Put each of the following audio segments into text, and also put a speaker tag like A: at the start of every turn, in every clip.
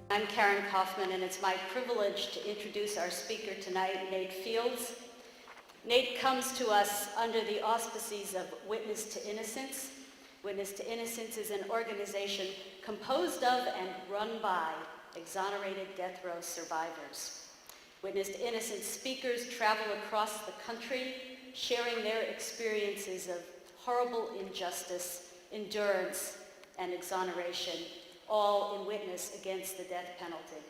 A: I'm Karen Kaufman, and it's my privilege to introduce our speaker tonight, Nate Fields. Nate comes to us under the auspices of Witness to Innocence. Witness to Innocence is an organization composed of and run by exonerated death row survivors. Witness to Innocence speakers travel across the country, sharing their experiences of horrible injustice, endurance, and exoneration, all in witness against the death penalty.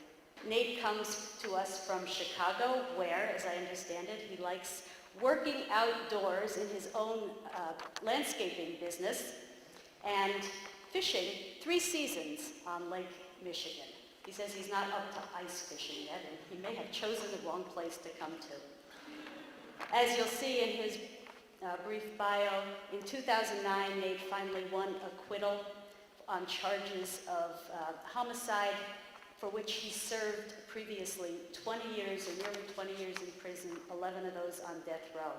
A: Nate comes to us from Chicago, where, as I understand it, he likes working outdoors in his own landscaping business and fishing 3 seasons on Lake Michigan. He says he's not up to ice fishing yet, and he may have chosen the wrong place to come to. As you'll see in his brief bio, in 2009, Nate finally won acquittal on charges of homicide, for which he served previously 20 years, or nearly 20 years in prison, 11 of those on death row.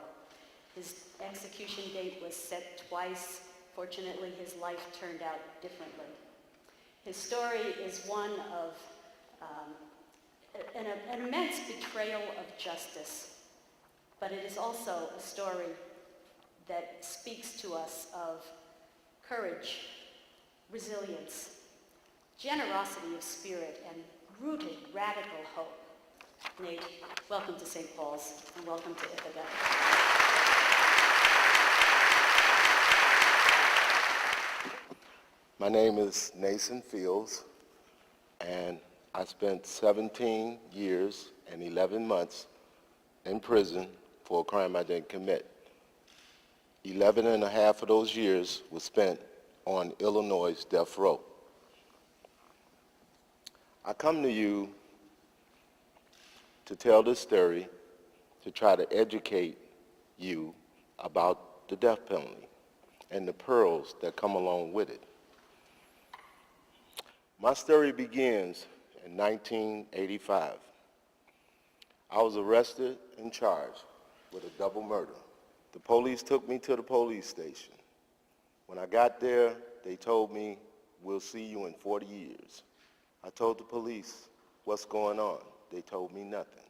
A: His execution date was set twice. Fortunately, his life turned out differently. His story is one of an immense betrayal of justice, but it is also a story that speaks to us of courage, resilience, generosity of spirit, and rooted radical hope. Nate, welcome to St. Paul's, and welcome to Ithaca.
B: My name is Nathan Fields, and I spent 17 years and 11 months in prison for a crime I didn't commit. 11 and a half of those years was spent on Illinois' death row. I come to you to tell this story, to try to educate you about the death penalty and the perils that come along with it. My story begins in 1985. I was arrested and charged with a double murder. The police took me to the police station. When I got there, they told me, "We'll see you in 40 years. I told the police, "What's going on?" They told me nothing.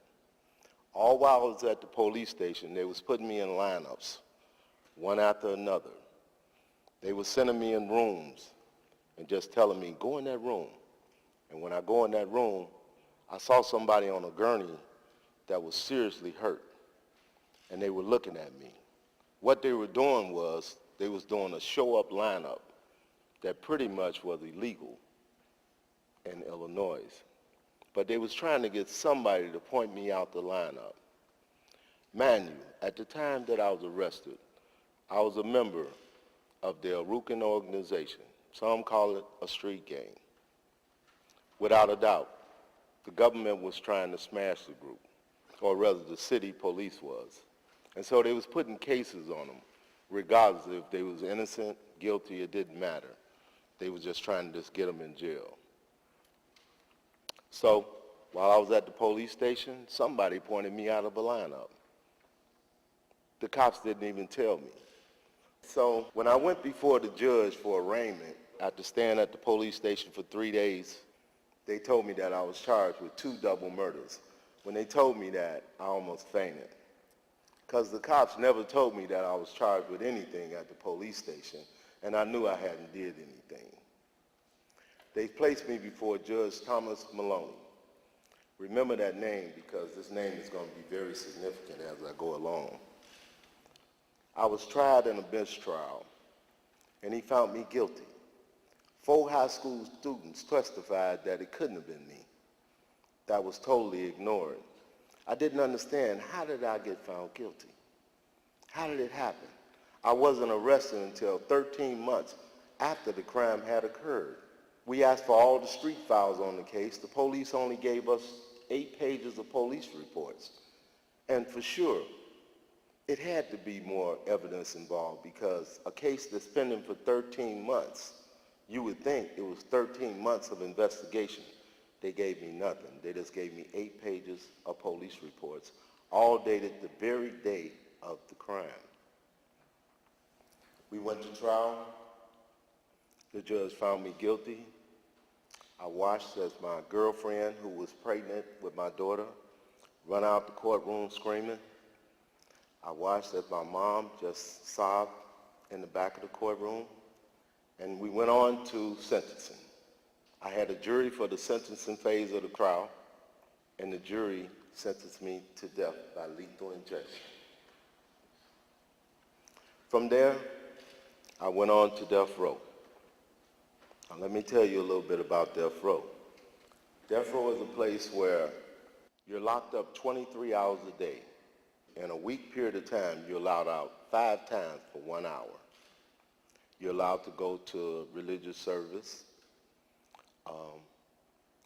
B: All while I was at the police station, they was putting me in lineups, one after another. They was sending me in rooms and just telling me, "Go in that room." And when I go in that room, I saw somebody on a gurney that was seriously hurt, and they were looking at me. What they were doing was, they was doing a show-up lineup that pretty much was illegal in Illinois. But they was trying to get somebody to point me out the lineup. Mind you, at the time that I was arrested, I was a member of the Ithaca organization. Some call it a street gang. Without a doubt, the government was trying to smash the group, or rather the city police was. And so they was putting cases on them, regardless if they was innocent, guilty, it didn't matter. They was just trying to just get them in jail. So while I was at the police station, somebody pointed me out of a lineup. The cops didn't even tell me. So when I went before the judge for arraignment, after staying at the police station for 3 days, they told me that I was charged with 2 double murders. When they told me that, I almost fainted, because the cops never told me that I was charged with anything at the police station, and I knew I hadn't did anything. They placed me before Judge Thomas Maloney. Remember that name, because this name is going to be very significant as I go along. I was tried in a bench trial, and he found me guilty. 4 high school students testified that it couldn't have been me. That was totally ignored. I didn't understand, how did I get found guilty? How did it happen? I wasn't arrested until 13 months after the crime had occurred. We asked for all the street files on the case. The police only gave us 8 pages of police reports. And for sure, it had to be more evidence involved, because a case that's pending for 13 months, you would think it was 13 months of investigation. They gave me nothing. They just gave me 8 pages of police reports, all dated the very day of the crime. We went to trial. The judge found me guilty. I watched as my girlfriend, who was pregnant with my daughter, run out the courtroom screaming. I watched as my mom just sobbed in the back of the courtroom. And we went on to sentencing. I had a jury for the sentencing phase of the trial, and the jury sentenced me to death by lethal injection. From there, I went on to death row. Now, let me tell you a little bit about death row. Death row is a place where you're locked up 23 hours a day. In a week period of time, you're allowed out 5 times for 1 hour. You're allowed to go to religious service.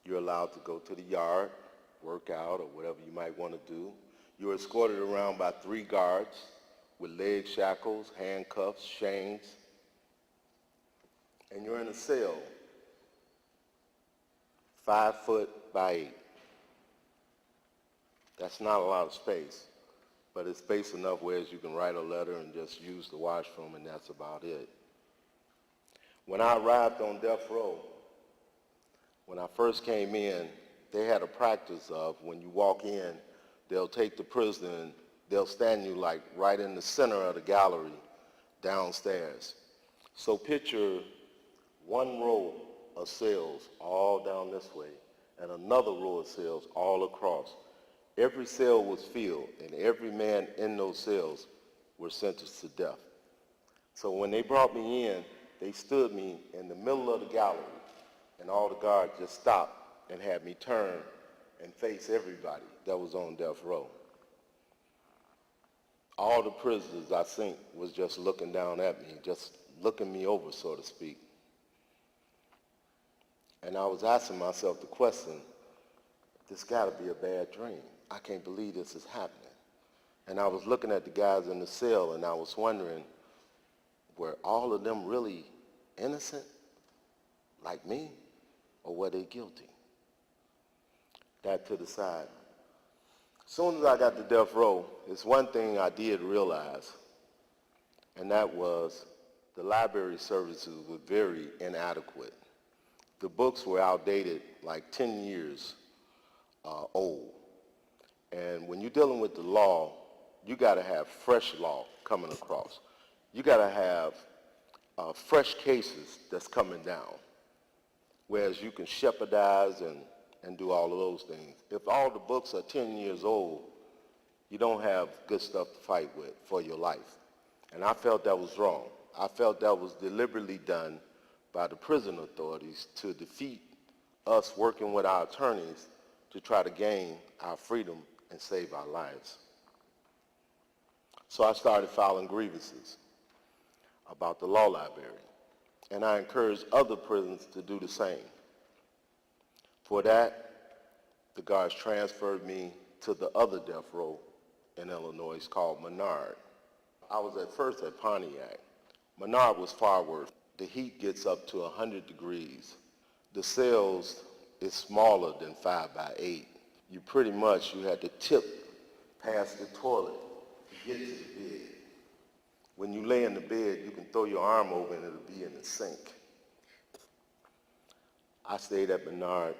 B: You're allowed to go to the yard, work out, or whatever you might want to do. You're escorted around by 3 guards with leg shackles, handcuffs, chains. And you're in a cell 5 foot by 8. That's not a lot of space, but it's space enough where you can write a letter and just use the washroom, and that's about it. When I arrived on death row, when I first came in, they had a practice of when you walk in, they'll take the prisoner and they'll stand you like right in the center of the gallery downstairs. So picture 1 row of cells all down this way and another row of cells all across. Every cell was filled, and every man in those cells were sentenced to death. So when they brought me in, they stood me in the middle of the gallery, and all the guards just stopped and had me turn and face everybody that was on death row. All the prisoners, I think, was just looking down at me, just looking me over, so to speak. And I was asking myself the question, this got to be a bad dream. I can't believe this is happening. And I was looking at the guys in the cell, and I was wondering, were all of them really innocent, like me, or were they guilty? That to the side. As soon as I got to death row, it's one thing I did realize, and that was the library services were very inadequate. The books were outdated, like 10 years old. And when you're dealing with the law, you got to have fresh law coming across. You got to have fresh cases that's coming down, whereas you can shepherdize and do all of those things. If all the books are 10 years old, you don't have good stuff to fight with for your life. And I felt that was wrong. I felt that was deliberately done by the prison authorities to defeat us working with our attorneys to try to gain our freedom and save our lives. So I started filing grievances about the law library, and I encouraged other prisons to do the same. For that, the guards transferred me to the other death row in Illinois called Menard. I was at first at Pontiac. Menard was far worse. The heat gets up to 100 degrees. The cells is smaller than 5 by 8. You pretty much, you had to tip past the toilet to get to the bed. When you lay in the bed, you can throw your arm over and it'll be in the sink. I stayed at Menard,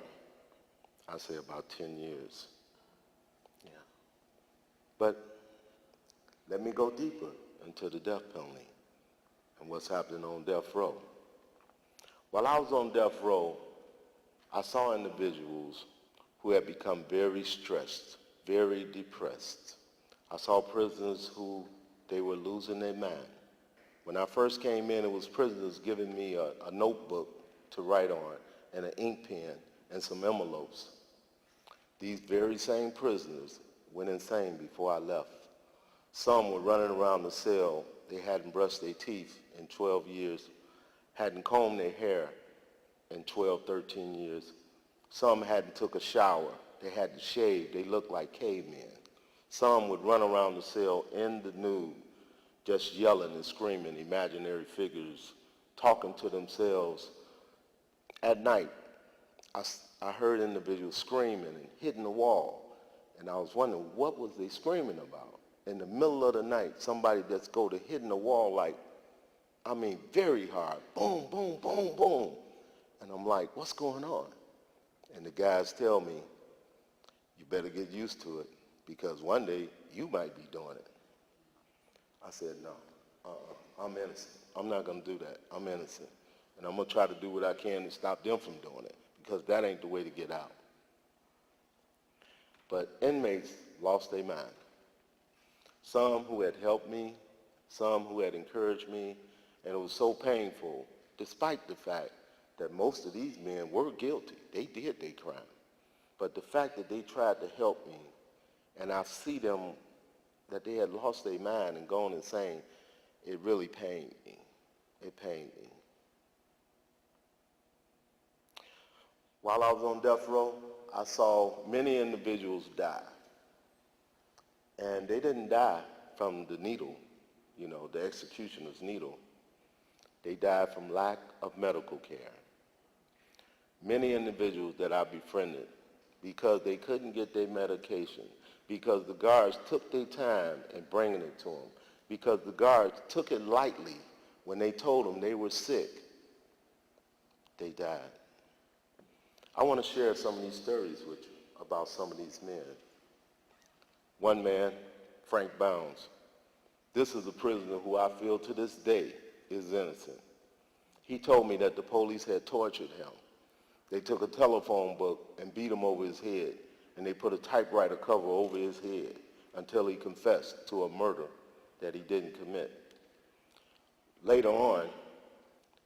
B: I'd say about 10 years. Yeah. But let me go deeper into the death penalty and what's happening on death row. While I was on death row, I saw individuals who had become very stressed, very depressed. I saw prisoners who they were losing their mind. When I first came in, it was prisoners giving me a notebook to write on and an ink pen and some envelopes. These very same prisoners went insane before I left. Some were running around the cell. They hadn't brushed their teeth in 12 years, hadn't combed their hair in 12, 13 years. Some hadn't took a shower. They hadn't shaved. They looked like cavemen. Some would run around the cell in the nude, just yelling and screaming, imaginary figures, talking to themselves. At night, I heard individuals screaming and hitting the wall, and I was wondering, what was they screaming about? In the middle of the night, somebody that's go to hitting the wall like, very hard, boom, boom, boom, boom. And I'm like, what's going on? And the guys tell me, you better get used to it because one day you might be doing it. I said, no, I'm innocent. I'm not going to do that. I'm innocent. And I'm going to try to do what I can to stop them from doing it because that ain't the way to get out. But inmates lost their mind. Some who had helped me, some who had encouraged me, and it was so painful, despite the fact that most of these men were guilty. They did their crime. But the fact that they tried to help me, and I see them, that they had lost their mind and gone insane, it really pained me. It pained me. While I was on death row, I saw many individuals die. And they didn't die from the needle, the executioner's needle. They died from lack of medical care. Many individuals that I befriended, because they couldn't get their medication, because the guards took their time in bringing it to them, because the guards took it lightly when they told them they were sick, they died. I want to share some of these stories with you about some of these men. One man, Frank Bounds. This is a prisoner who I feel to this day is innocent. He told me that the police had tortured him. They took a telephone book and beat him over his head, and they put a typewriter cover over his head until he confessed to a murder that he didn't commit. Later on,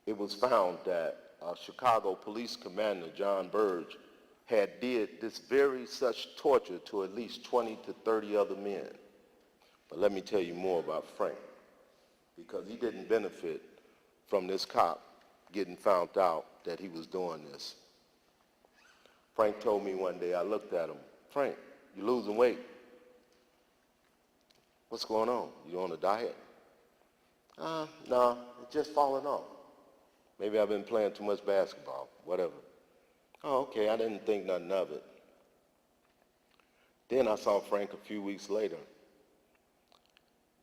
B: it was found that Chicago Police Commander John Burge had did this very such torture to at least 20 to 30 other men. But let me tell you more about Frank, because he didn't benefit from this cop getting found out that he was doing this. Frank told me one day, I looked at him, Frank, you losing weight. What's going on? You on a diet? No, it's just falling off. Maybe I've been playing too much basketball, whatever. Oh, okay, I didn't think nothing of it. Then I saw Frank a few weeks later.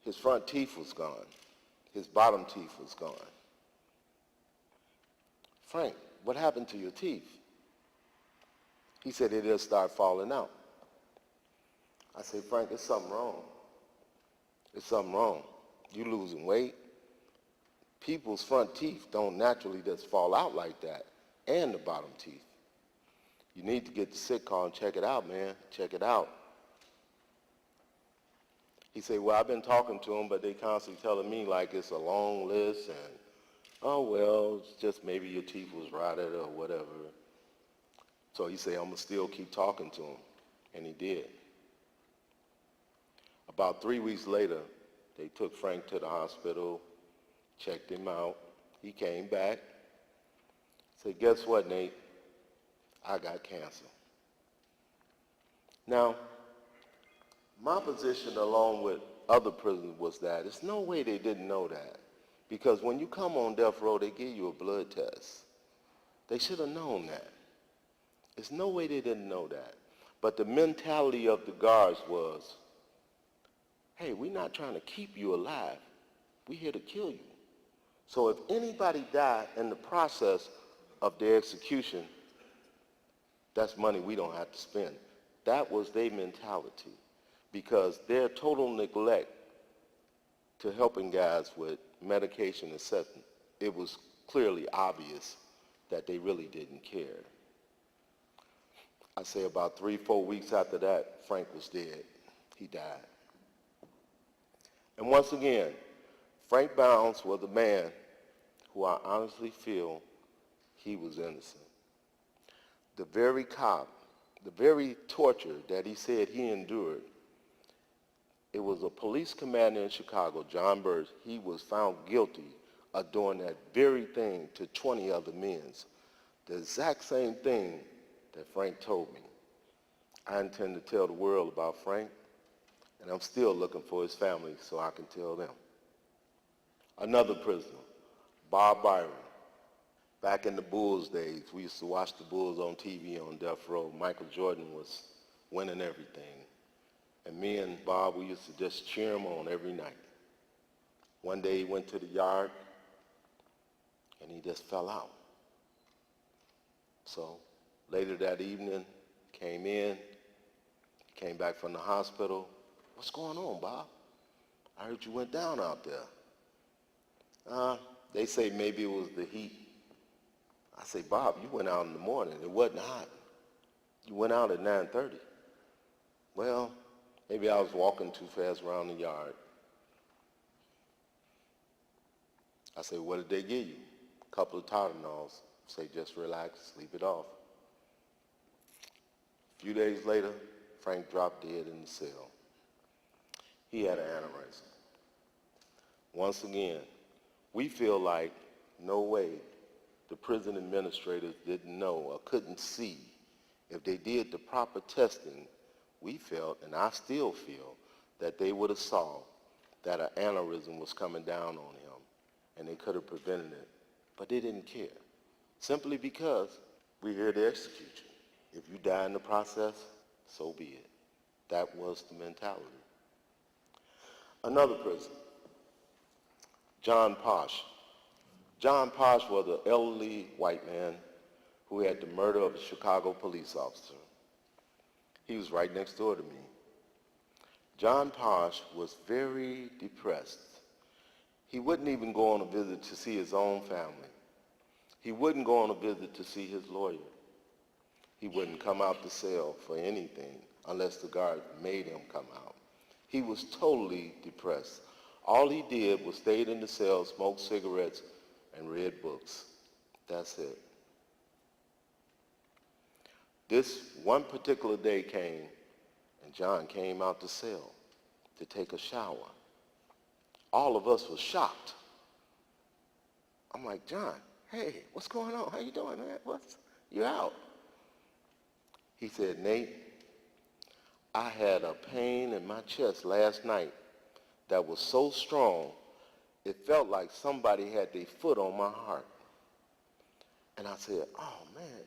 B: His front teeth was gone. His bottom teeth was gone. Frank, what happened to your teeth? He said they just started falling out. I said, Frank, there's something wrong. There's something wrong. You losing weight. People's front teeth don't naturally just fall out like that, and the bottom teeth. You need to get the sick call and check it out, man. Check it out. He said, well, I've been talking to them, but they constantly telling me like it's a long list and, oh, well, it's just maybe your teeth was rotted or whatever. So he said, I'm going to still keep talking to him. And he did. About 3 weeks later, they took Frank to the hospital, checked him out. He came back, said, guess what, Nate? I got cancer. Now, my position along with other prisoners was that there's no way they didn't know that. Because when you come on death row, they give you a blood test. They should have known that. There's no way they didn't know that. But the mentality of the guards was, hey, we're not trying to keep you alive. We're here to kill you. So if anybody died in the process of their execution, that's money we don't have to spend. That was their mentality, because their total neglect to helping guys with medication and setting, it was clearly obvious that they really didn't care. I say about 3-4 weeks after that, Frank was dead. He died. And once again, Frank Bounds was a man who I honestly feel he was innocent. The very cop, the very torture that he said he endured, it was a police commander in Chicago, John Burge. He was found guilty of doing that very thing to 20 other men. The exact same thing that Frank told me. I intend to tell the world about Frank, and I'm still looking for his family so I can tell them. Another prisoner, Bob Byron. Back in the Bulls days, we used to watch the Bulls on TV on death row. Michael Jordan was winning everything. And me and Bob, we used to just cheer him on every night. One day he went to the yard, and he just fell out. So Later that evening, came back from the hospital. What's going on, Bob? I heard you went down out there. They say maybe it was the heat. I say, Bob, you went out in the morning. It wasn't hot. You went out at 9:30. Well, maybe I was walking too fast around the yard. I say, what did they give you? A couple of Tylenols. Say, just relax, sleep it off. A few days later, Frank dropped dead in the cell. He had an aneurysm. Once again, we feel like no way the prison administrators didn't know or couldn't see. If they did the proper testing, we felt, and I still feel, that they would have saw that an aneurysm was coming down on him, and they could have prevented it. But they didn't care, simply because we're here to execute you. If you die in the process, so be it. That was the mentality. Another prison, John Posh. John Posh was an elderly white man who had the murder of a Chicago police officer. He was right next door to me. John Posh was very depressed. He wouldn't even go on a visit to see his own family. He wouldn't go on a visit to see his lawyer. He wouldn't come out the cell for anything unless the guard made him come out. He was totally depressed. All he did was stayed in the cell, smoked cigarettes, and read books. That's it. This one particular day came, and John came out the cell to take a shower. All of us were shocked. I'm like, John, hey, what's going on? How you doing, man? You out? He said, Nate, I had a pain in my chest last night that was so strong, it felt like somebody had their foot on my heart. And I said, oh, man,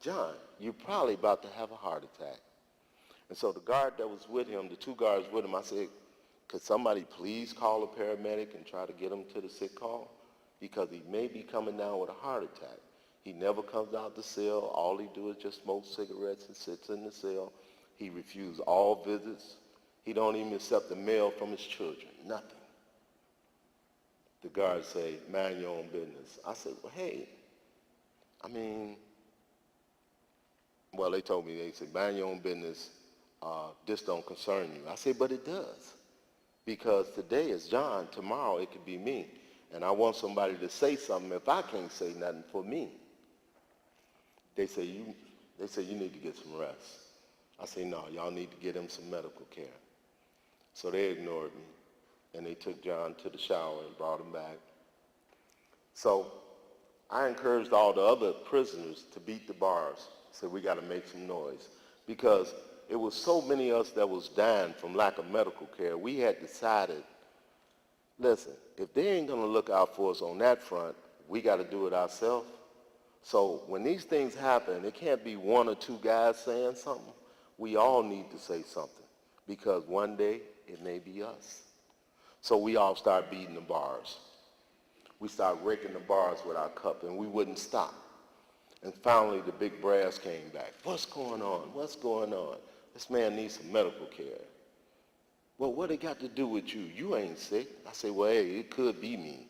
B: John, you're probably about to have a heart attack. And so the guard that was with him, the two guards with him, I said, could somebody please call a paramedic and try to get him to the sick call? Because he may be coming down with a heart attack. He never comes out the cell. All he do is just smoke cigarettes and sits in the cell. He refused all visits. He don't even accept the mail from his children, nothing. The guards say, mind your own business. I said, well, hey, they told me, they said, mind your own business. This don't concern you. I said, but it does. Because today is John, tomorrow it could be me. And I want somebody to say something if I can't say nothing for me. They say, you need to get some rest. I say, no, y'all need to get him some medical care. So they ignored me, and they took John to the shower and brought him back. So I encouraged all the other prisoners to beat the bars. Said, we got to make some noise. Because it was so many of us that was dying from lack of medical care, we had decided, listen, if they ain't going to look out for us on that front, we got to do it ourselves. So when these things happen, it can't be one or two guys saying something. We all need to say something, because one day it may be us. So we all start beating the bars. We start raking the bars with our cup, and we wouldn't stop. And finally, the big brass came back. What's going on? What's going on? This man needs some medical care. Well, what it got to do with you? You ain't sick. I say, well, hey, it could be me.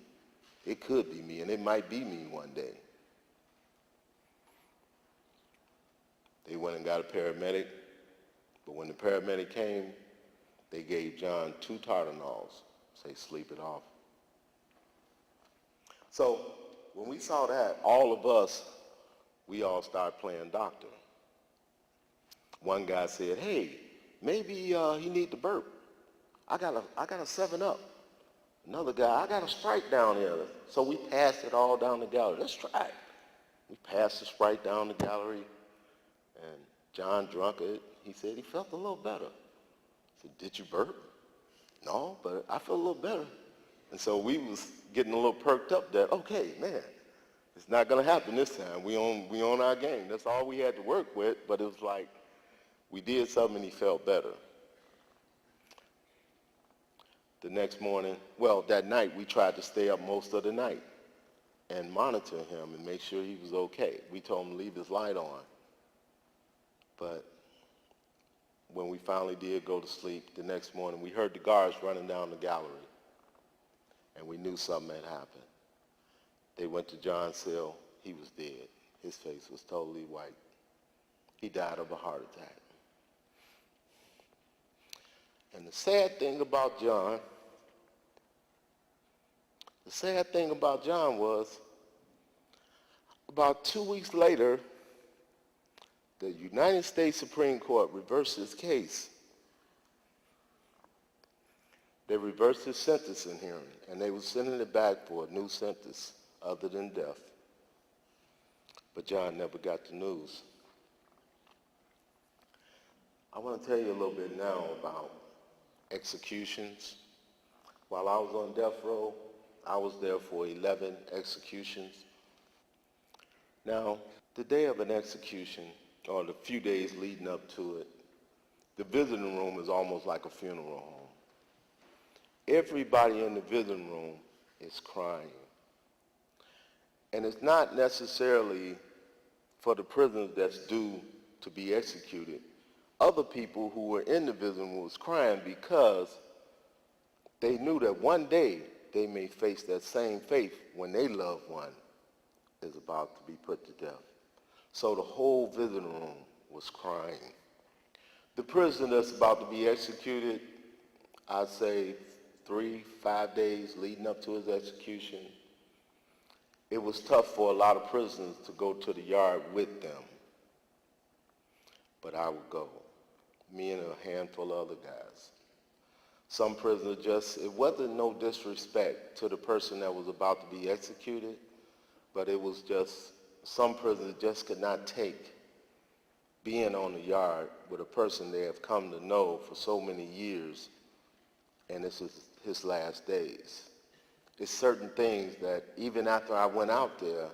B: It could be me, and it might be me one day. They went and got a paramedic, but when the paramedic came, they gave John 2 Tylenols. Say, sleep it off. So when we saw that, all of us, we all started playing doctor. One guy said, hey, maybe he need to burp. I got a 7-Up. Another guy, I got a Sprite down there. So we passed it all down the gallery. Let's try it. We passed the Sprite down the gallery, and John drunk it. He said he felt a little better. I said, did you burp? No, but I feel a little better. And so we was getting a little perked up that, okay, man, it's not going to happen this time. We on our game. That's all we had to work with, but it was like we did something and he felt better. The next morning, that night, we tried to stay up most of the night and monitor him and make sure he was okay. We told him to leave his light on. But when we finally did go to sleep the next morning, we heard the guards running down the gallery, and we knew something had happened. They went to John's cell. He was dead. His face was totally white. He died of a heart attack. And the sad thing about John was about 2 weeks later, the United States Supreme Court reversed his case. They reversed his sentencing hearing, and they were sending it back for a new sentence other than death. But John never got the news. I want to tell you a little bit now about executions. While I was on death row, I was there for 11 executions. Now, the day of an execution, or the few days leading up to it, the visiting room is almost like a funeral home. Everybody in the visiting room is crying. And it's not necessarily for the prisoners that's due to be executed. Other people who were in the visiting room was crying because they knew that one day they may face that same fate when their loved one is about to be put to death. So the whole visiting room was crying. The prisoner that's about to be executed, I'd say 3-5 days leading up to his execution, it was tough for a lot of prisoners to go to the yard with them. But I would go, me and a handful of other guys. Some prisoners it wasn't no disrespect to the person that was about to be executed, but it was just, some prisoners just could not take being on the yard with a person they have come to know for so many years, and this is his last days. There's certain things that even after I went out there,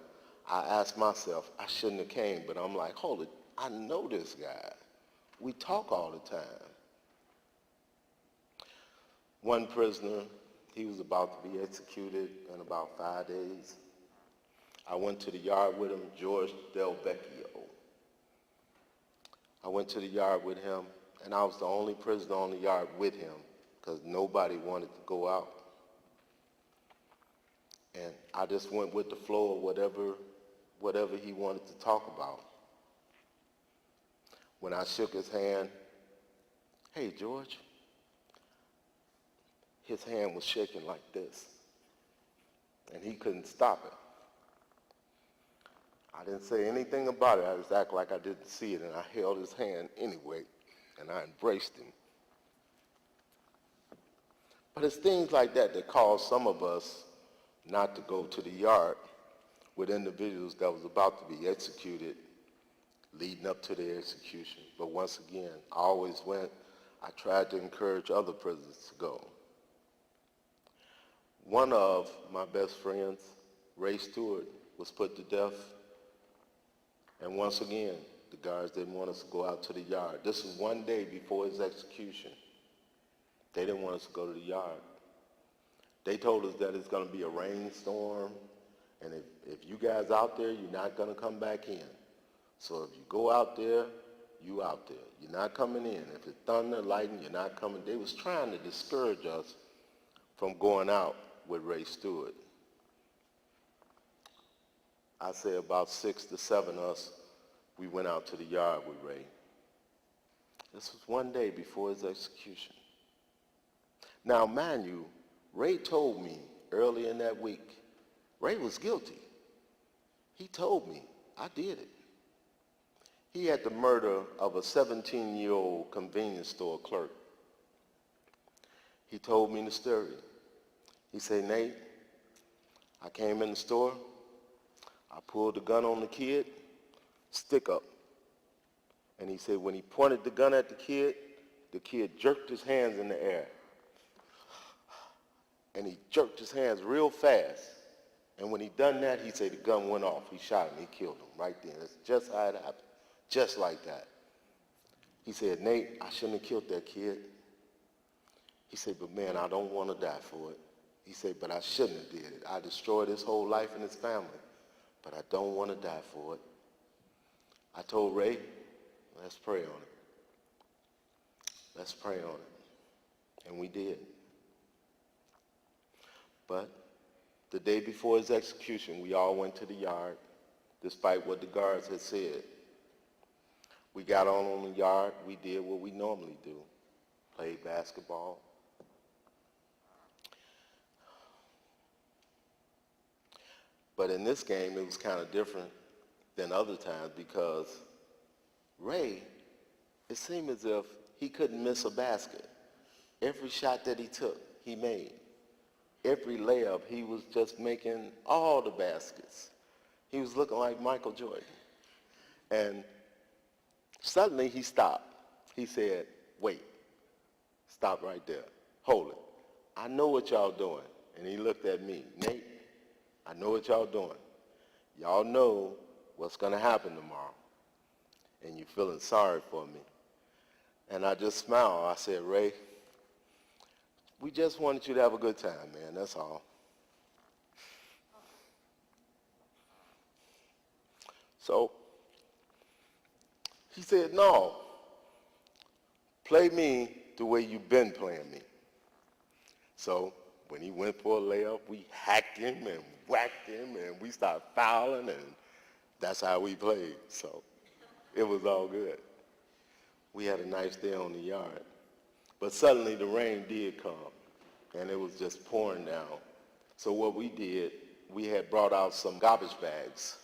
B: I asked myself, I shouldn't have came, but I'm like, hold it, I know this guy. We talk all the time. One prisoner, he was about to be executed in about 5 days. I went to the yard with him, George Del Vecchio. I went to the yard with him, and I was the only prisoner on the yard with him because nobody wanted to go out. And I just went with the flow of whatever he wanted to talk about. When I shook his hand, hey, George, his hand was shaking like this, and he couldn't stop it. I didn't say anything about it. I just acted like I didn't see it, and I held his hand anyway, and I embraced him. But it's things like that that cause some of us not to go to the yard with individuals that was about to be executed leading up to their execution. But once again, I always went. I tried to encourage other prisoners to go. One of my best friends, Ray Stewart, was put to death. And once again, the guards didn't want us to go out to the yard. This was one day before his execution. They didn't want us to go to the yard. They told us that it's going to be a rainstorm, and if you guys out there, you're not going to come back in. So if you go out there, you out there. You're not coming in. If it's thunder, lightning, you're not coming. They was trying to discourage us from going out with Ray Stewart. I say about 6 to 7 of us, we went out to the yard with Ray. This was one day before his execution. Now, mind you, Ray told me early in that week, Ray was guilty. He told me, I did it. He had the murder of a 17-year-old convenience store clerk. He told me the story. He said, Nate, I came in the store, I pulled the gun on the kid, stick up. And he said when he pointed the gun at the kid jerked his hands in the air. And he jerked his hands real fast. And when he done that, he said the gun went off. He shot him, he killed him right then. That's just how it happened, just like that. He said, Nate, I shouldn't have killed that kid. He said, but man, I don't want to die for it. He said, but I shouldn't have did it. I destroyed his whole life and his family, but I don't want to die for it. I told Ray, let's pray on it. Let's pray on it. And we did. But the day before his execution, we all went to the yard, despite what the guards had said. We got on the yard. We did what we normally do, played basketball. But in this game, it was kind of different than other times because Ray, it seemed as if he couldn't miss a basket. Every shot that he took, he made. Every layup, he was just making all the baskets. He was looking like Michael Jordan. And suddenly he stopped. He said, wait, stop right there. Hold it. I know what y'all doing. And he looked at me, Nate, I know what y'all doing. Y'all know what's going to happen tomorrow. And you're feeling sorry for me. And I just smiled. I said, Ray, we just wanted you to have a good time, man. That's all. So he said, no, play me the way you've been playing me. So when he went for a layup, we hacked him and whacked him, and we started fouling, and that's how we played. So it was all good. We had a nice day on the yard. But suddenly the rain did come, and it was just pouring down. So what we did, we had brought out some garbage bags,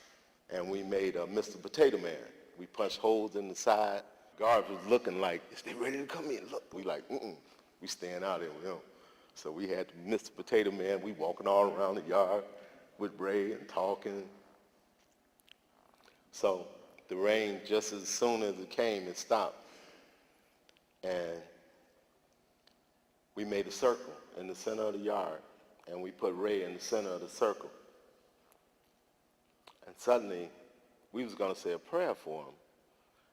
B: and we made a Mr. Potato Man. We punched holes in the side. Guards was looking like, is they ready to come in? Look, we like, we staying out there with him. So we had Mr. Potato Man. We walking all around the yard with Ray and talking. So the rain, just as soon as it came, it stopped. And we made a circle in the center of the yard, and we put Ray in the center of the circle. And suddenly, we was going to say a prayer for him.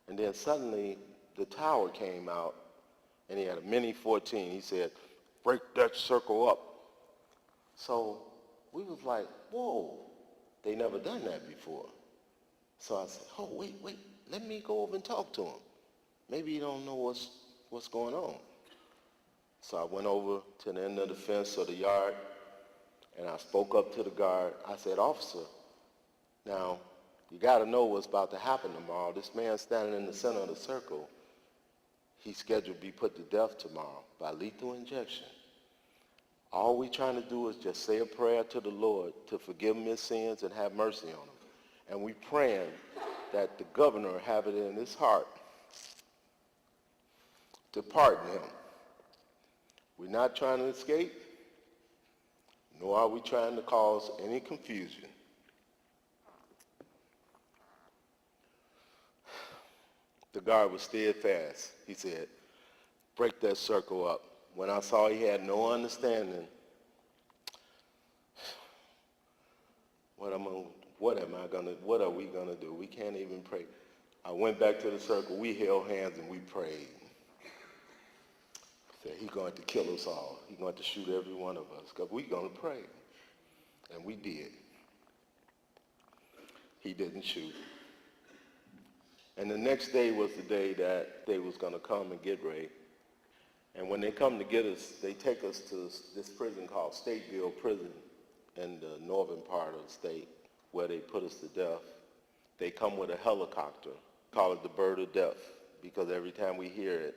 B: And then suddenly, the tower came out, and he had a mini 14. He said, break that circle up. So we was like, whoa, they never done that before. So I said, oh, wait, let me go over and talk to him. Maybe he don't know what's going on. So I went over to the end of the fence of the yard, and I spoke up to the guard. I said, officer, now, you got to know what's about to happen tomorrow. This man standing in the center of the circle, he's scheduled to be put to death tomorrow by lethal injection. All we trying to do is just say a prayer to the Lord to forgive him his sins and have mercy on him. And we praying that the governor have it in his heart to pardon him. We're not trying to escape, nor are we trying to cause any confusion. The guard was steadfast. He said, break that circle up. When I saw he had no understanding, what are we going to do? We can't even pray. I went back to the circle. We held hands and we prayed. Said, he's going to kill us all. He's going to shoot every one of us because we're going to pray. And we did. He didn't shoot. And the next day was the day that they was going to come and get Ray. And when they come to get us, they take us to this prison called Stateville Prison in the northern part of the state where they put us to death. They come with a helicopter, call it the bird of death, because every time we hear it,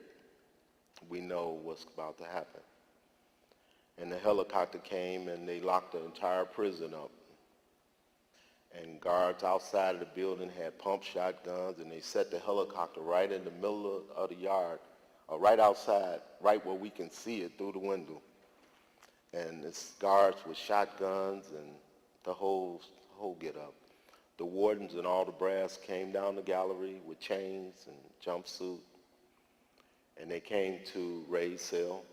B: we know what's about to happen. And the helicopter came and they locked the entire prison up. And guards outside of the building had pump shotguns, and they set the helicopter right in the middle of the yard, right outside, right where we can see it through the window. And it's guards with shotguns and the whole get up. The wardens and all the brass came down the gallery with chains and jumpsuit, and they came to Ray's cell,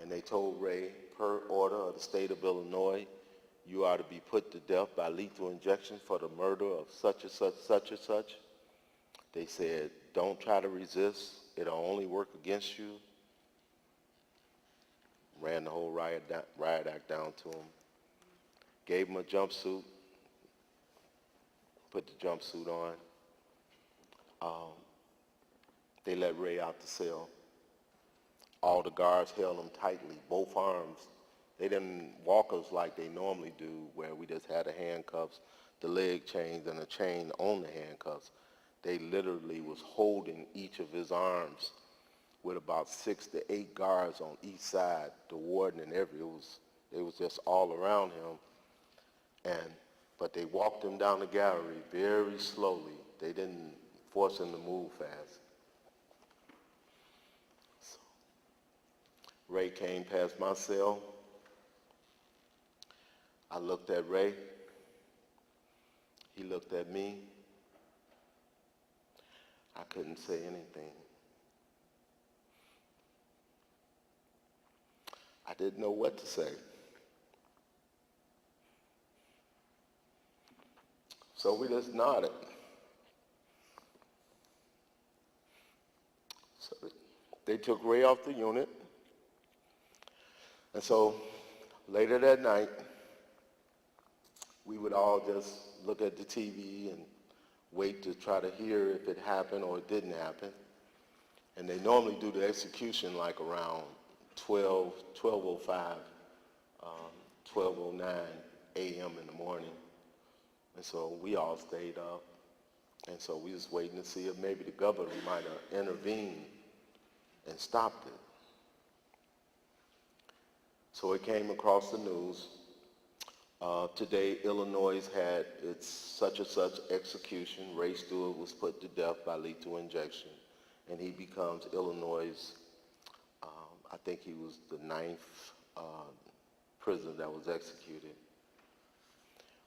B: and they told Ray, per order of the state of Illinois, you are to be put to death by lethal injection for the murder of such and such, such and such. They said, don't try to resist. It'll only work against you. Ran the whole riot act down to him. Gave him a jumpsuit. Put the jumpsuit on. They let Ray out the cell. All the guards held him tightly, both arms. They didn't walk us like they normally do, where we just had the handcuffs, the leg chains, and a chain on the handcuffs. They literally was holding each of his arms with about 6 to 8 guards on each side, the warden and they was just all around him. But they walked him down the gallery very slowly. They didn't force him to move fast. So, Ray came past my cell. I looked at Ray. He looked at me. I couldn't say anything. I didn't know what to say. So we just nodded. So they took Ray off the unit. And so later that night, we would all just look at the TV and wait to try to hear if it happened or it didn't happen. And they normally do the execution like around 12:05, 12:09 a.m. in the morning. And so we all stayed up. And so we was waiting to see if maybe the governor might have intervened and stopped it. So it came across the news. Today, Illinois had its such and such execution. Ray Stewart was put to death by lethal injection, and he becomes Illinois', I think he was the 9th prisoner that was executed.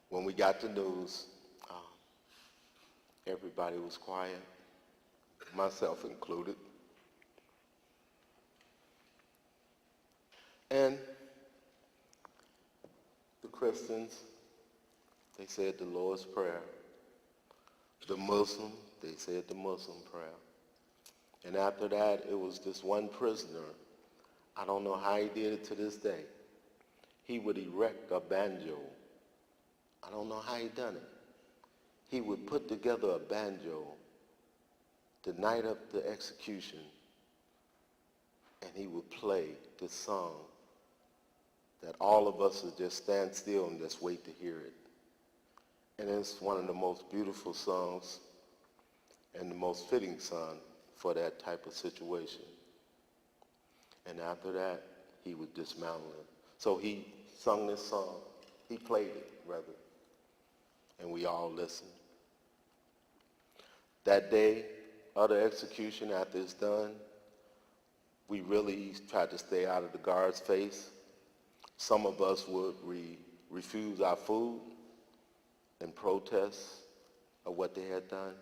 B: When we got the news, everybody was quiet, myself included. And the Christians, they said the Lord's Prayer. The Muslim, they said the Muslim prayer. And after that, it was this one prisoner. I don't know how he did it to this day. He would erect a banjo. I don't know how he done it. He would put together a banjo the night of the execution, and he would play this song that all of us would just stand still and just wait to hear it. And it's one of the most beautiful songs and the most fitting song for that type of situation. And after that, he would dismantle it. So he sung this song. He played it, rather. And we all listened. That day of the execution, after it's done, we really tried to stay out of the guard's face. Some of us would refuse our food in protest of what they had done.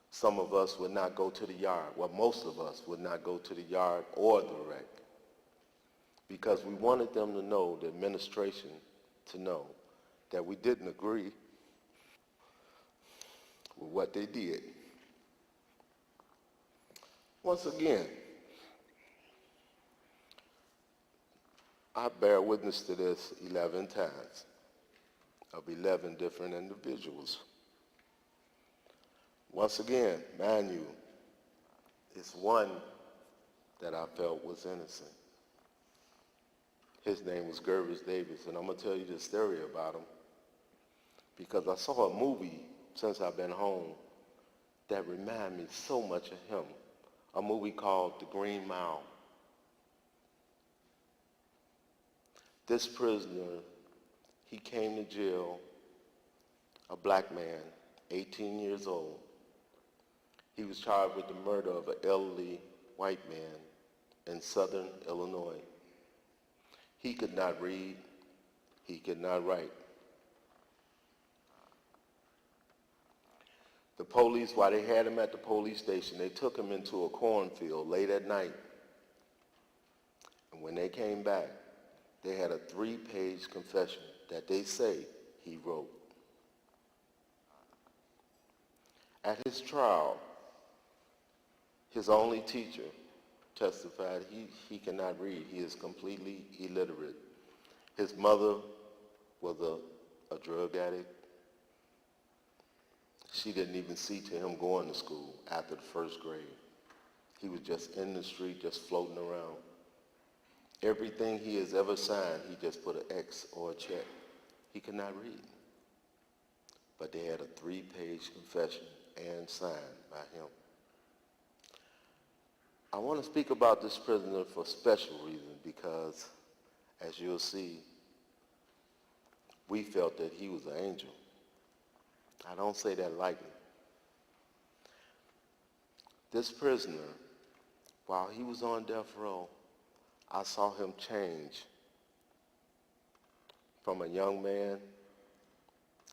B: Some of us would not go to the yard. Well, most of us would not go to the yard or the wreck, because we wanted them to know, the administration to know, that we didn't agree with what they did. Once again, I bear witness to this 11 times of 11 different individuals. Once again, mind you, it's one that I felt was innocent. His name was Gervis Davis, and I'm going to tell you this story about him because I saw a movie since I've been home that reminded me so much of him, a movie called The Green Mile. This prisoner, he came to jail, a black man, 18 years old. He was charged with the murder of an elderly white man in southern Illinois. He could not read, he could not write. The police, while they had him at the police station, they took him into a cornfield late at night. And when they came back, they had a 3-page confession that they say he wrote. At his trial, his only teacher testified he cannot read. He is completely illiterate. His mother was a drug addict. She didn't even see to him going to school after the first grade. He was just in the street, just floating around. Everything he has ever signed, he just put an X or a check. He could not read. But they had a 3-page confession and signed by him. I want to speak about this prisoner for a special reason because, as you'll see, we felt that he was an angel. I don't say that lightly. This prisoner, while he was on death row, I saw him change from a young man,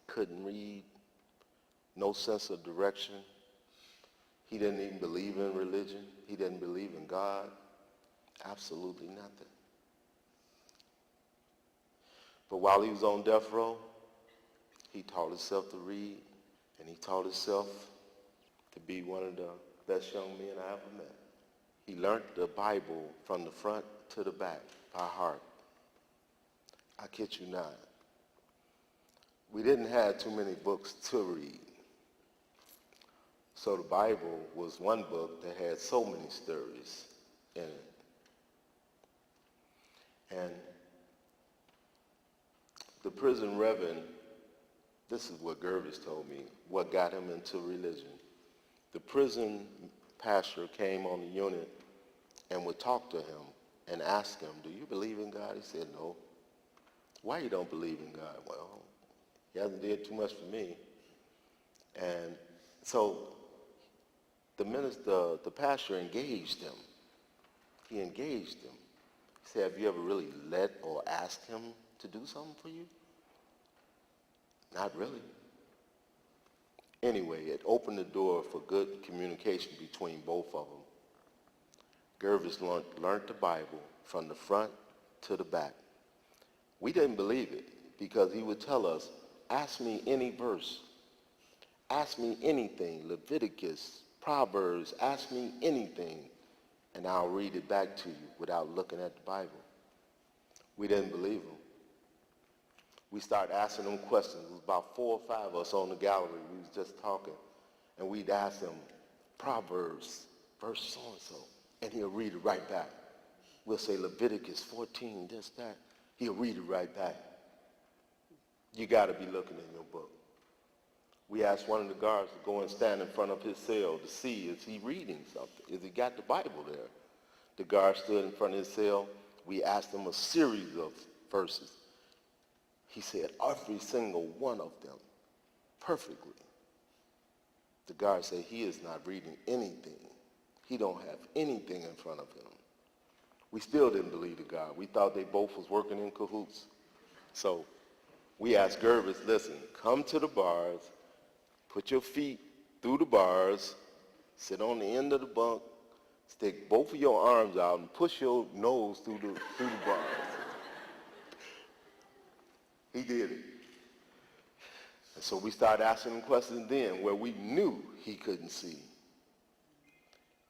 B: couldn't read, no sense of direction. He didn't even believe in religion. He didn't believe in God. Absolutely nothing. But while he was on death row, he taught himself to read, and he taught himself to be one of the best young men I ever met. He learned the Bible from the front to the back by heart. I kid you not. We didn't have too many books to read. So the Bible was one book that had so many stories in it. And the prison reverend, this is what Gervis told me, what got him into religion. The prison pastor came on the unit and would talk to him and ask him, do you believe in God? He said, no. Why you don't believe in God? Well, he hasn't did too much for me. And so the pastor engaged him. He engaged him. He said, have you ever really let or asked him to do something for you? Not really. Anyway, it opened the door for good communication between both of them. Gervis learned the Bible from the front to the back. We didn't believe it because he would tell us, ask me any verse. Ask me anything, Leviticus, Proverbs, ask me anything, and I'll read it back to you without looking at the Bible. We didn't believe him. We started asking him questions. It was about 4 or 5 of us on the gallery. We was just talking, and we'd ask him, Proverbs, verse so-and-so, and he'll read it right back. We'll say Leviticus 14, this, that. He'll read it right back. You got to be looking in your book. We asked one of the guards to go and stand in front of his cell to see, is he reading something? Is he got the Bible there? The guard stood in front of his cell. We asked him a series of verses. He said every single one of them perfectly. The guard said he is not reading anything. He don't have anything in front of him. We still didn't believe the guard. We thought they both was working in cahoots. So we asked Gervis, listen, come to the bars, put your feet through the bars, sit on the end of the bunk, stick both of your arms out and push your nose through the bars. He did it. And so we started asking him questions then where we knew he couldn't see.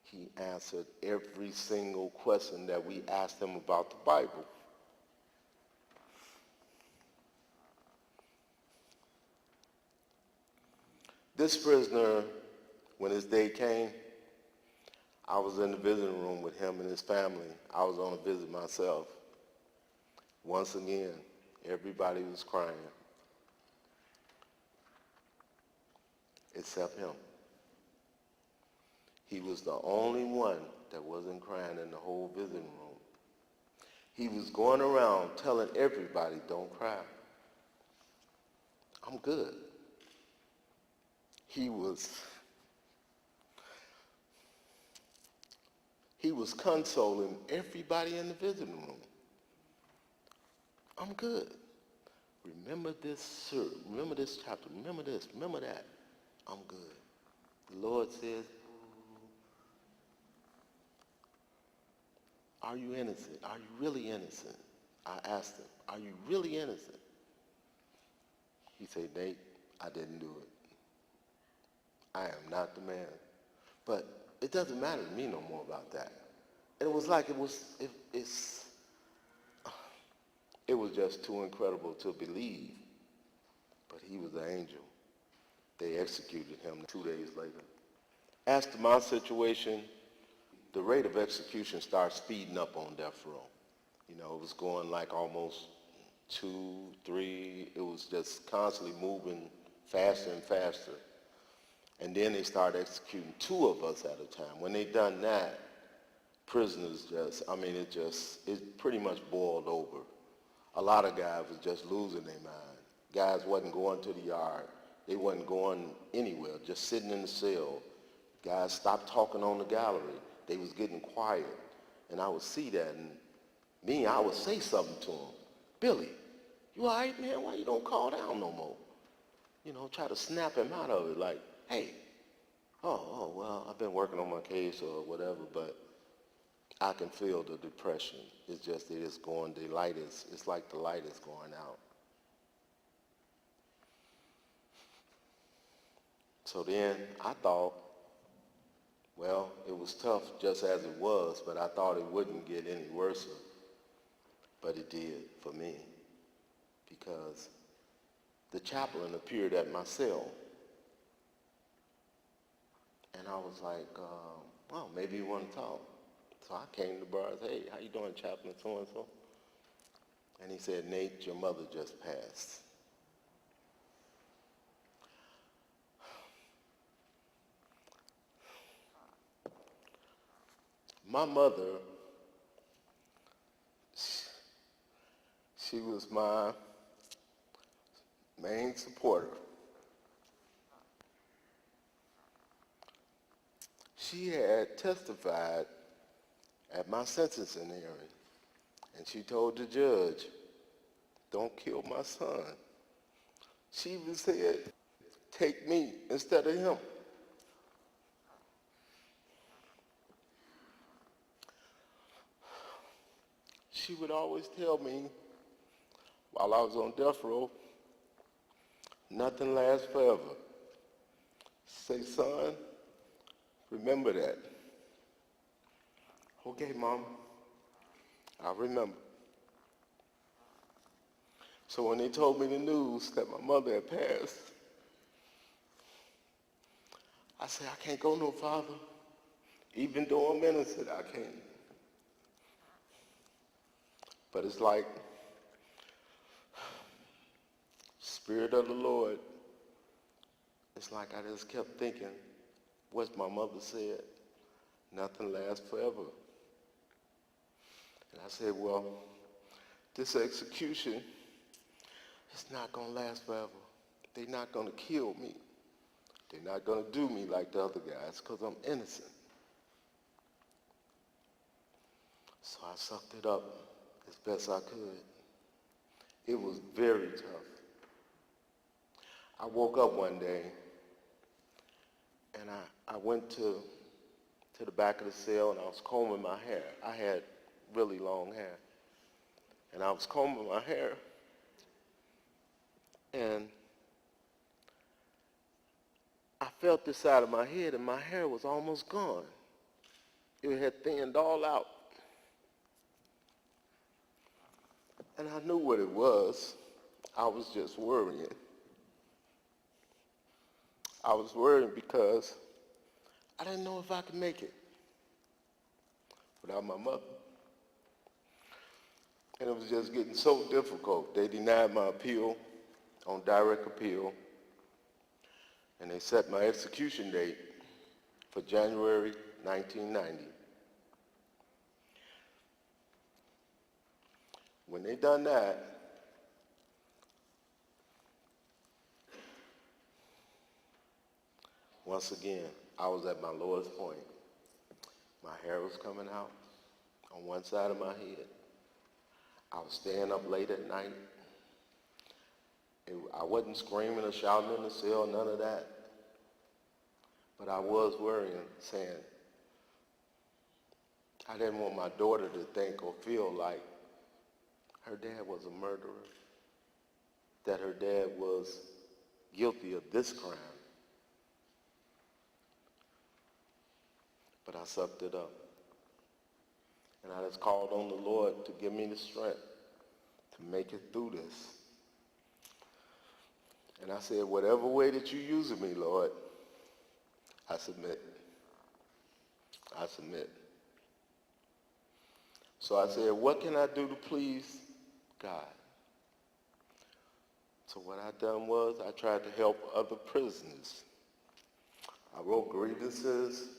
B: He answered every single question that we asked him about the Bible. This prisoner, when his day came, I was in the visiting room with him and his family. I was on a visit myself. Once again, everybody was crying, except him. He was the only one that wasn't crying in the whole visiting room. He was going around telling everybody, don't cry. I'm good. He was consoling everybody in the visiting room. I'm good. Remember this, sir. Remember this chapter. Remember this. Remember that. I'm good. The Lord says, are you innocent? Are you really innocent? I asked him, are you really innocent? He said, Nate, I didn't do it. I am not the man. But it doesn't matter to me no more about that. And it was like it was just too incredible to believe. But he was an angel. They executed him 2 days later. As to my situation, the rate of execution started speeding up on death row. You know, it was going like almost 2, 3. It was just constantly moving faster and faster. And then they started executing 2 of us at a time. When they done that, prisoners just, I mean, it pretty much boiled over. A lot of guys was just losing their mind. Guys wasn't going to the yard. They wasn't going anywhere, just sitting in the cell. Guys stopped talking on the gallery. They was getting quiet. And I would see that, and I would say something to them. Billy, you all right, man? Why you don't call down no more? You know, try to snap him out of it, like, hey, well, I've been working on my case or whatever, but I can feel the depression. It's just that it's going, it's like the light is going out. So then I thought, well, it was tough just as it was, but I thought it wouldn't get any worse. But it did for me, because the chaplain appeared at my cell. And I was like, well, maybe you want to talk. So I came to the bar and said, hey, how you doing, Chaplain so-and-so? And he said, Nate, your mother just passed. My mother, she was my main supporter. She had testified at my sentencing hearing, and she told the judge, don't kill my son. She even said, take me instead of him. She would always tell me, while I was on death row, nothing lasts forever. Say, son, remember that. Okay, Mom, I remember. So when they told me the news that my mother had passed, I said, I can't go no farther. Even though I'm innocent, I can't. But it's like, Spirit of the Lord, it's like I just kept thinking what my mother said, nothing lasts forever. And I said, well, this execution is not going to last forever. They're not going to kill me. They're not going to do me like the other guys because I'm innocent. So I sucked it up as best I could. It was very tough. I woke up one day and I went to the back of the cell and I was combing my hair. I had really long hair. And I was combing my hair and I felt this side of my head and my hair was almost gone. It had thinned all out. And I knew what it was. I was just worrying. I was worried because I didn't know if I could make it without my mother. And it was just getting so difficult. They denied my appeal on direct appeal, and they set my execution date for January 1990. When they done that, once again, I was at my lowest point. My hair was coming out on one side of my head. I was staying up late at night. I wasn't screaming or shouting in the cell, none of that. But I was worrying, saying, I didn't want my daughter to think or feel like her dad was a murderer, that her dad was guilty of this crime. But I sucked it up. And I just called on the Lord to give me the strength to make it through this. And I said, whatever way that you're using me, Lord, I submit. I submit. So I said, what can I do to please God? So what I done was I tried to help other prisoners. I wrote grievances.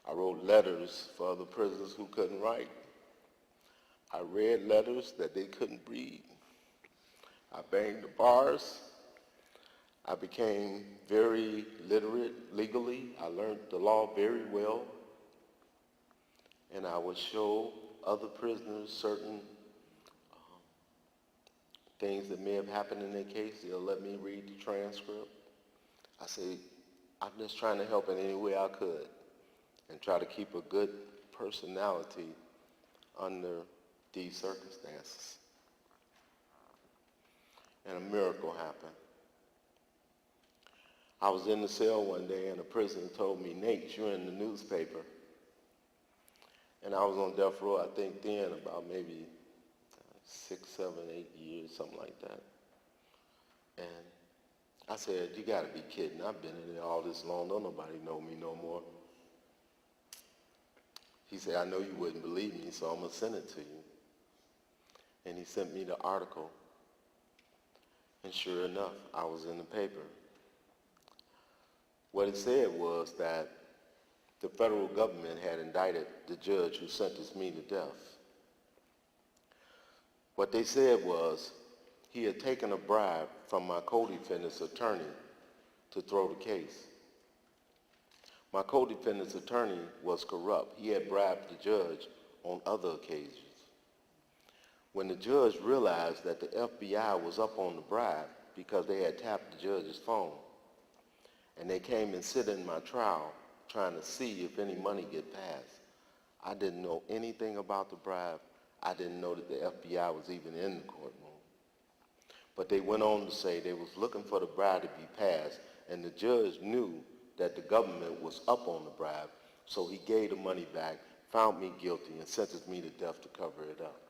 B: I wrote letters for other prisoners who couldn't write. I read letters that they couldn't read. I banged the bars. I became very literate legally. I learned the law very well. And I would show other prisoners certain things that may have happened in their case. They'll let me read the transcript. I say, I'm just trying to help in any way I could and try to keep a good personality under these circumstances. And a miracle happened. I was in the cell one day and a prisoner told me, Nate, you're in the newspaper. And I was on death row, I think then, about maybe 6, 7, 8 years, something like that. And I said, you gotta be kidding. I've been in there all this long. Don't nobody know me no more. He said, I know you wouldn't believe me, so I'm gonna send it to you. And he sent me the article. And sure enough, I was in the paper. What it said was that the federal government had indicted the judge who sentenced me to death. What they said was he had taken a bribe from my co-defendant's attorney to throw the case. My co-defendant's attorney was corrupt. He had bribed the judge on other occasions. When the judge realized that the FBI was up on the bribe because they had tapped the judge's phone, and they came and sit in my trial trying to see if any money get passed, I didn't know anything about the bribe. I didn't know that the FBI was even in the courtroom. But they went on to say they was looking for the bribe to be passed, and the judge knew that the government was up on the bribe, so he gave the money back, found me guilty, and sentenced me to death to cover it up.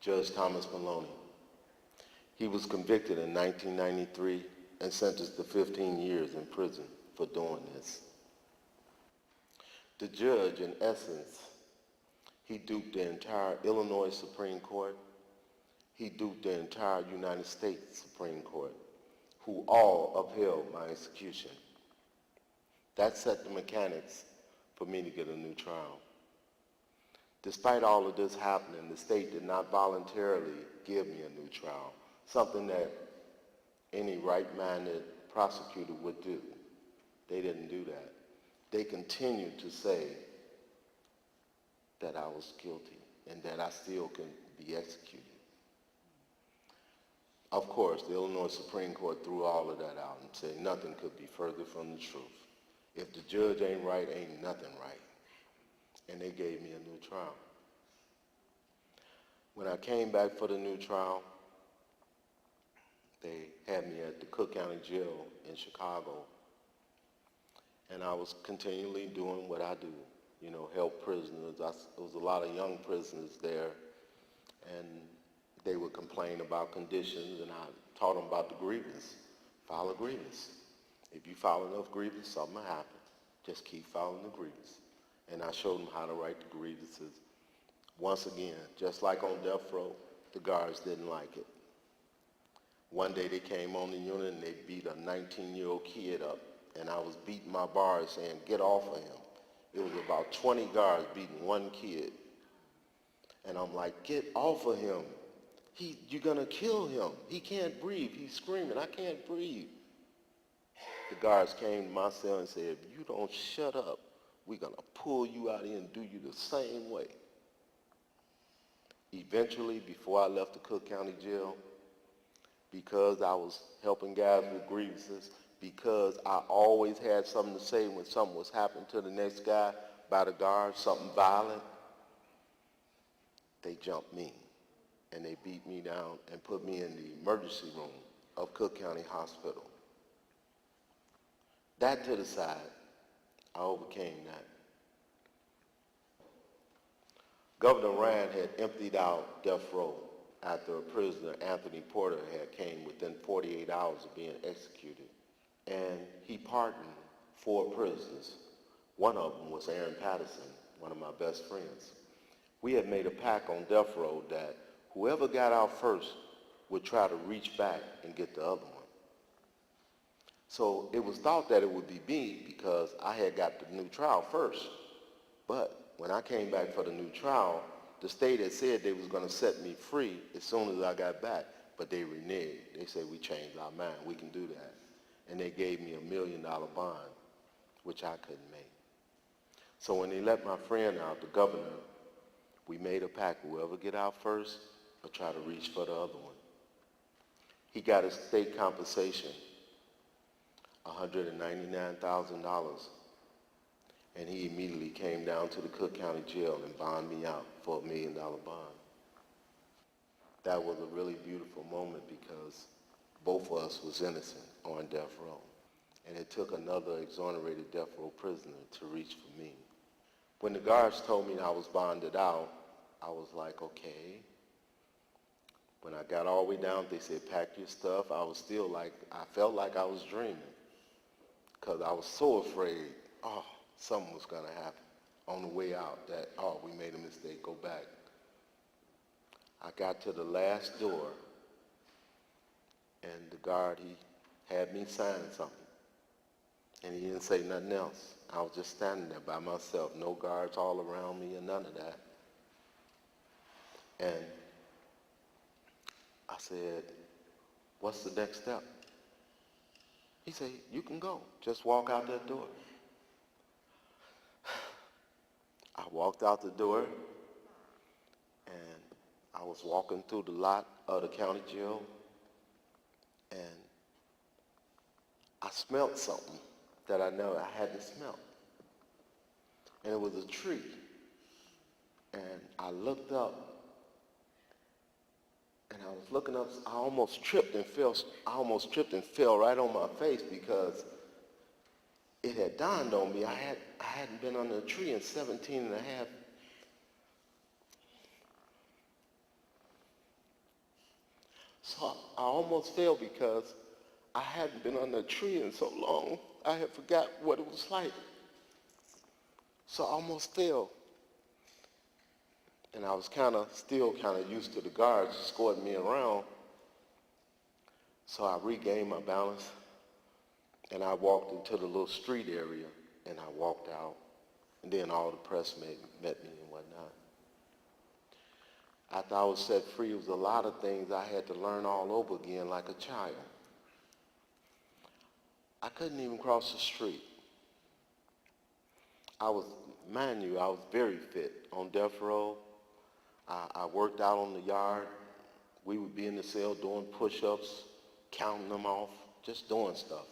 B: Judge Thomas Maloney. He was convicted in 1993 and sentenced to 15 years in prison for doing this. The judge, in essence, he duped the entire Illinois Supreme Court. He duped the entire United States Supreme Court, who all upheld my execution. That set the mechanics for me to get a new trial. Despite all of this happening, the state did not voluntarily give me a new trial, something that any right-minded prosecutor would do. They didn't do that. They continued to say that I was guilty and that I still can be executed. Of course, the Illinois Supreme Court threw all of that out and said nothing could be further from the truth. If the judge ain't right, ain't nothing right. And they gave me a new trial. When I came back for the new trial, they had me at the Cook County Jail in Chicago, and I was continually doing what I do, help prisoners. There was a lot of young prisoners there, and they would complain about conditions, and I taught them about the grievance. File a grievance. If you file enough grievance, something will happen. Just keep filing the grievance. And I showed them how to write the grievances. Once again, just like on death row, the guards didn't like it. One day they came on the unit and they beat a 19-year-old kid up, and I was beating my bars saying, get off of him. It was about 20 guards beating one kid. And I'm like, get off of him. You're gonna kill him. He can't breathe. He's screaming, I can't breathe. The guards came to my cell and said, if you don't shut up, we're gonna pull you out here and do you the same way. Eventually, before I left the Cook County Jail, because I was helping guys with grievances, because I always had something to say when something was happening to the next guy by the guards, something violent, they jumped me and they beat me down and put me in the emergency room of Cook County Hospital. That to the side, I overcame that. Governor Rand had emptied out death row after a prisoner, Anthony Porter, had came within 48 hours of being executed. And he pardoned 4 prisoners. One of them was Aaron Patterson, one of my best friends. We had made a pact on death row that whoever got out first would try to reach back and get the other one. So it was thought that it would be me because I had got the new trial first. But when I came back for the new trial, the state had said they was going to set me free as soon as I got back, but they reneged. They said, we changed our mind, we can do that. And they gave me $1 million bond, which I couldn't make. So when they let my friend out, the governor, we made a pact, whoever get out first will try to reach for the other one. He got his state compensation, $199,000, and he immediately came down to the Cook County Jail and bonded me out for $1 million bond. That was a really beautiful moment because both of us was innocent on death row. And it took another exonerated death row prisoner to reach for me. When the guards told me I was bonded out, I was like, okay. When I got all the way down, they said, pack your stuff. I was still like, I felt like I was dreaming because I was so afraid, something was going to happen on the way out that, we made a mistake, go back. I got to the last door, and the guard, he had me sign something, and he didn't say nothing else. I was just standing there by myself, no guards all around me or none of that. And I said, what's the next step? He said, you can go. Just walk out that door. I walked out the door, and I was walking through the lot of the county jail, and I smelled something that I know I hadn't smelled. And it was a tree. And I looked up, and I was looking up, I almost tripped and fell right on my face because it had dawned on me I hadn't been under a tree in 17 and a half. So I almost fell because I hadn't been under a tree in so long, I had forgot what it was like. So I almost fell. And I was still kind of used to the guards escorting me around. So I regained my balance, and I walked into the little street area, and I walked out. And then all the press met me and whatnot. After I was set free, it was a lot of things I had to learn all over again like a child. I couldn't even cross the street. Mind you, I was very fit on death row. I worked out on the yard. We would be in the cell doing push-ups, counting them off, just doing stuff,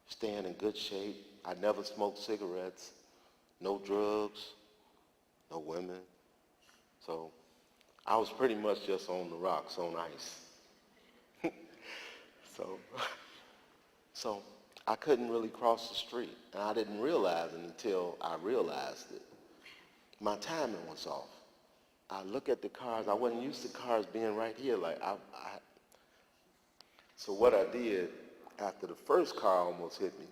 B: staying in good shape. I never smoked cigarettes, no drugs, no women. So I was pretty much just on the rocks, on ice. So I couldn't really cross the street, and I didn't realize it until I realized it. My timing was off. I look at the cars. I wasn't used to cars being right here. So what I did, after the first car almost hit me,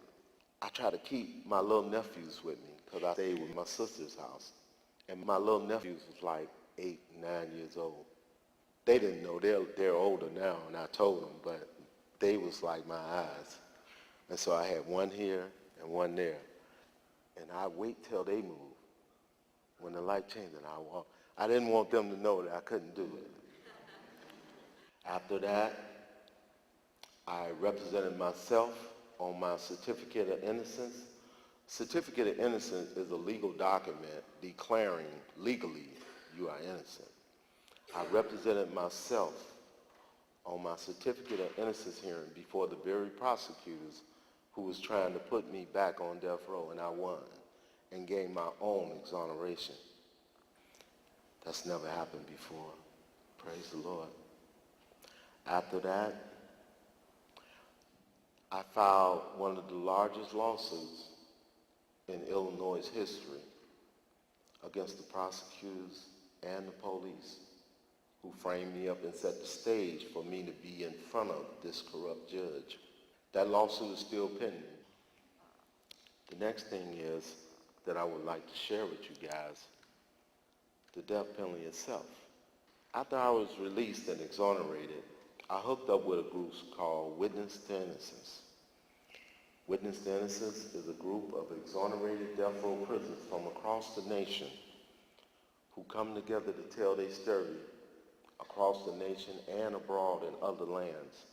B: I tried to keep my little nephews with me because I stayed with my sister's house. And my little nephews was like 8, 9 years old. They didn't know. They're older now, and I told them, but they was like my eyes. And so I had one here and one there. And I wait till they move. When the light changed, and I walk. I didn't want them to know that I couldn't do it. After that, I represented myself on my certificate of innocence. Certificate of innocence is a legal document declaring legally you are innocent. I represented myself on my certificate of innocence hearing before the very prosecutors who was trying to put me back on death row, and I won and gained my own exoneration. That's never happened before. Praise the Lord. After that, I filed one of the largest lawsuits in Illinois' history against the prosecutors and the police who framed me up and set the stage for me to be in front of this corrupt judge. That lawsuit is still pending. The next thing is that I would like to share with you guys. the death penalty itself. After I was released and exonerated, I hooked up with a group called Witness to Innocence. Witness to Innocence is a group of exonerated death row prisoners from across the nation who come together to tell their story across the nation and abroad in other lands,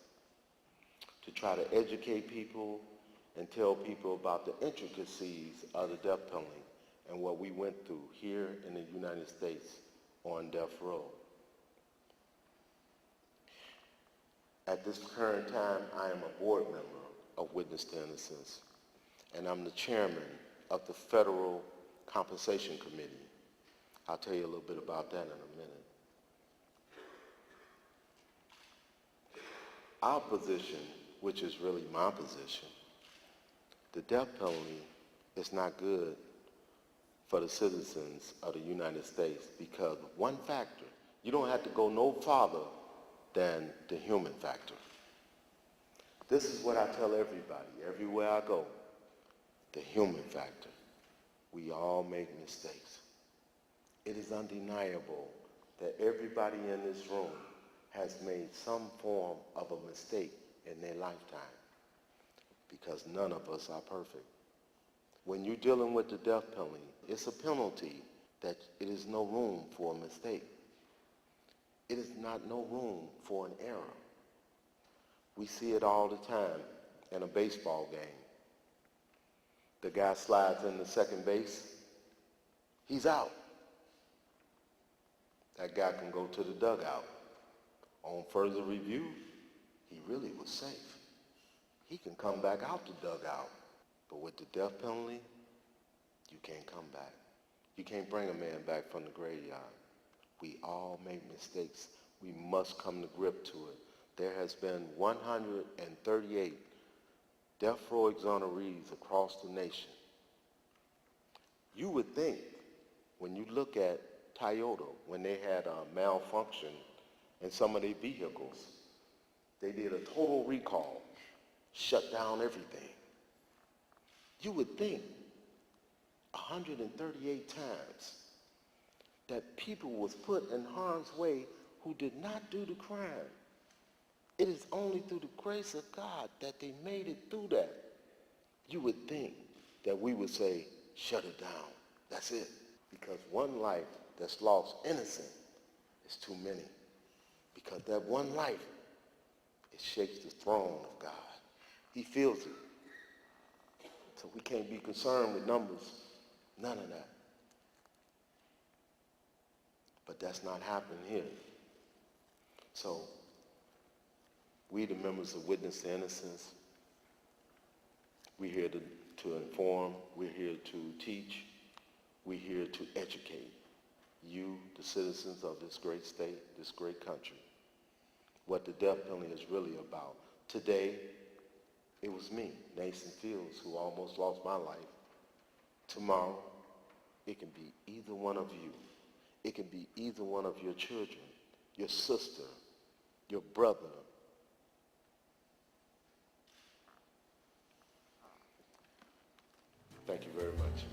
B: to try to educate people and tell people about the intricacies of the death penalty and what we went through here in the United States on death row. At this current time, I am a board member of Witness to Innocence, and I'm the chairman of the Federal Compensation Committee. I'll tell you a little bit about that in a minute. Our position, which is really my position, the death penalty is not good for the citizens of the United States because of one factor. You don't have to go no farther than the human factor. This is what I tell everybody, everywhere I go, the human factor. We all make mistakes. It is undeniable that everybody in this room has made some form of a mistake in their lifetime because none of us are perfect. When you're dealing with the death penalty, it's a penalty that it is no room for a mistake. It is not no room for an error. We see it all the time in a baseball game. The guy slides into second base, he's out. That guy can go to the dugout. On further review, he really was safe. He can come back out the dugout. But with the death penalty, you can't come back. You can't bring a man back from the graveyard. We all make mistakes. We must come to grip to it. There has been 138 death row exonerees across the nation. You would think, when you look at Toyota, when they had a malfunction in some of their vehicles, they did a total recall, shut down everything. You would think 138 times that people was put in harm's way who did not do the crime. It is only through the grace of God that they made it through that. You would think that we would say, shut it down. That's it. Because one life that's lost innocent is too many. Because that one life, it shakes the throne of God. He feels it. So we can't be concerned with numbers. None of that. But that's not happening here. So we, the members of Witness to Innocence, we're here to inform, we're here to teach, we're here to educate you, the citizens of this great state, this great country, what the death penalty is really about. Today, it was me, Nathan Fields, who almost lost my life. Tomorrow, it can be either one of you. It can be either one of your children, your sister, your brother. Thank you very much.